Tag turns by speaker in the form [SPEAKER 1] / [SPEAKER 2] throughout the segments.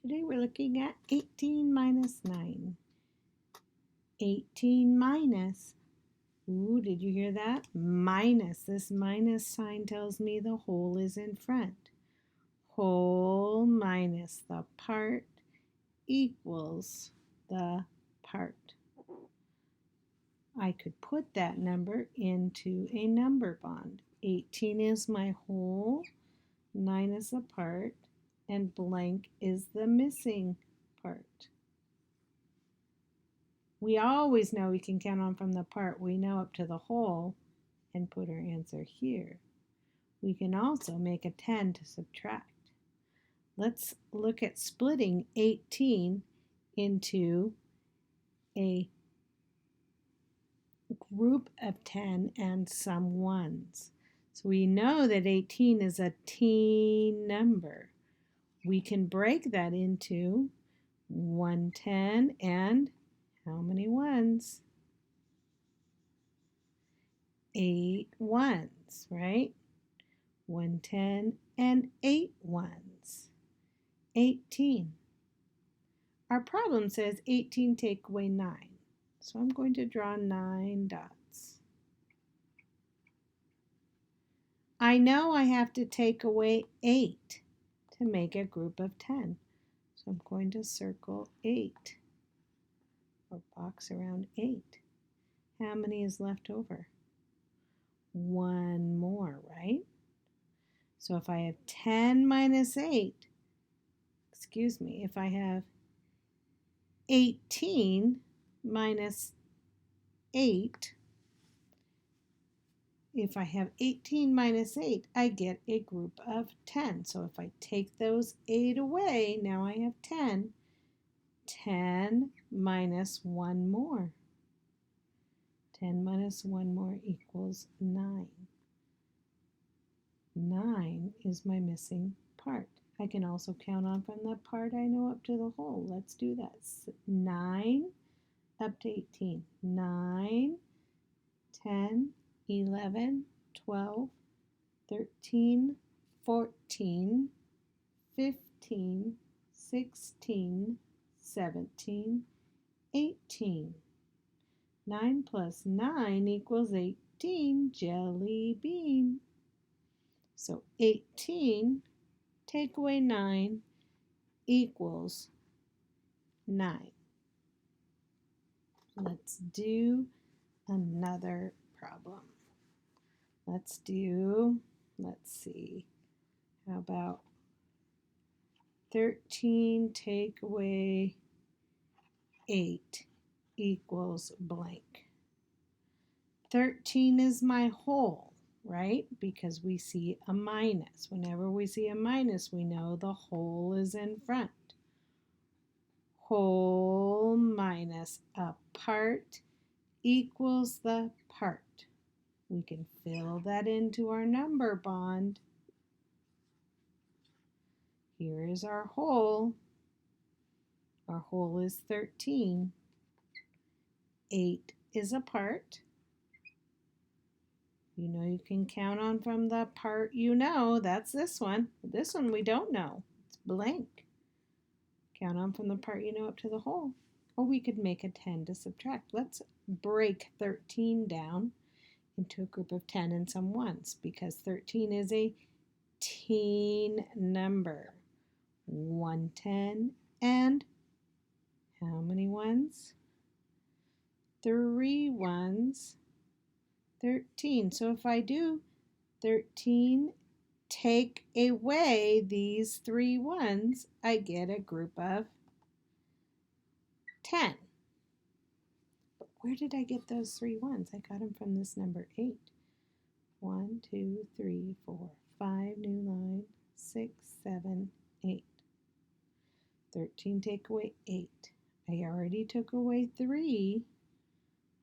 [SPEAKER 1] Today we're looking at 18 minus 9. 18 minus, ooh, did you hear that? Minus. This minus sign tells me the whole is in front. Whole minus the part equals the part. I could put that number into a number bond. 18 is my whole, 9 is the part, and blank is the missing part. We always know we can count on from the part we know up to the whole and put our answer here. We can also make a 10 to subtract. Let's look at splitting 18 into a group of 10 and some ones. So we know that 18 is a teen number. We can break that into 110 and how many ones? 8 ones, right? 110 and 8 ones. 18. Our problem says 18 take away 9. So I'm going to draw 9 dots. I know I have to take away 8 to make a group of 10. So I'm going to circle 8 or box around 8. How many is left over? 1 more, right? So if I have 10 minus 8, if I have 18 minus 8, if I have 18 minus 8, I get a group of 10. So if I take those 8 away, now I have 10. 10 minus 1 more. 10 minus 1 more equals 9. 9 is my missing part. I can also count on from the part I know up to the whole. Let's do that. 9 up to 18. 9, 10, 11, 12, 13, 14, 15, 16, 17, 18. 9 plus 9 equals 18, jelly bean. So 18 take away 9 equals 9. Let's do another problem. Let's see, how about 13 take away 8 equals blank. 13 is my whole, right? Because we see a minus. Whenever we see a minus, we know the whole is in front. Whole minus a part equals the part. We can fill that into our number bond. Here is our whole. Our whole is 13. 8 is a part. You know you can count on from the part you know. That's this one. This one we don't know. It's blank. Count on from the part you know up to the whole. Or we could make a 10 to subtract. Let's break 13 down into a group of 10 and some ones because 13 is a teen number. 110 and how many ones? 3 ones. 13. So if I do 13, take away these 3 ones, I get a group of 10. But where did I get those 3 ones? I got them from this number 8. 1, 2, 3, 4, 5 new line, 6, 7, 8. 13 take away 8. I already took away 3.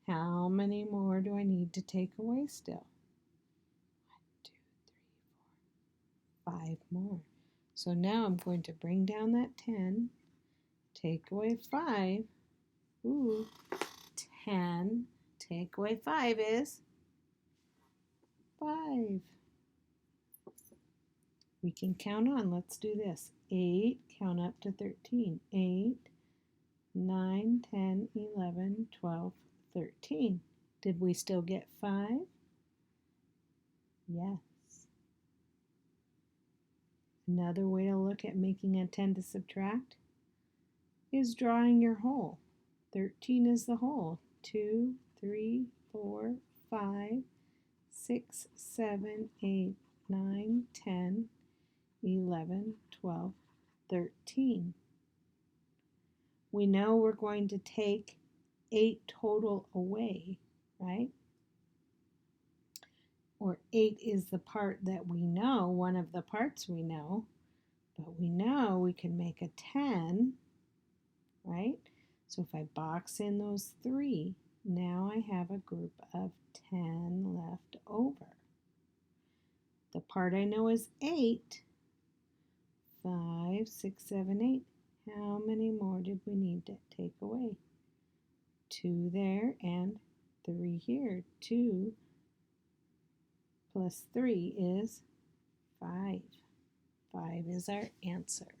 [SPEAKER 1] How many more do I need to take away still? 1, 2, 3, 4, 5 more. So now I'm going to bring down that 10, take away 5. Ooh, 10, take away 5 is 5. We can count on. Let's do this. 8, count up to 13. 8, 9, 10, 11, 12, 13. Did we still get 5? Yes. Another way to look at making a 10 to subtract is drawing your whole. 13 is the whole. 2, 3, 4, 5, 6, 7, 8, 9, 10, 11, 12, 13. We know we're going to take 8 total away, right? Or 8 is the part that we know, one of the parts we know, but we know we can make a 10, right? So if I box in those 3, now I have a group of 10 left over. The part I know is 8. 5, 6, 7, 8. How many more did we need to take away? 2 there and 3 here. 2 plus 3 is 5. 5 is our answer.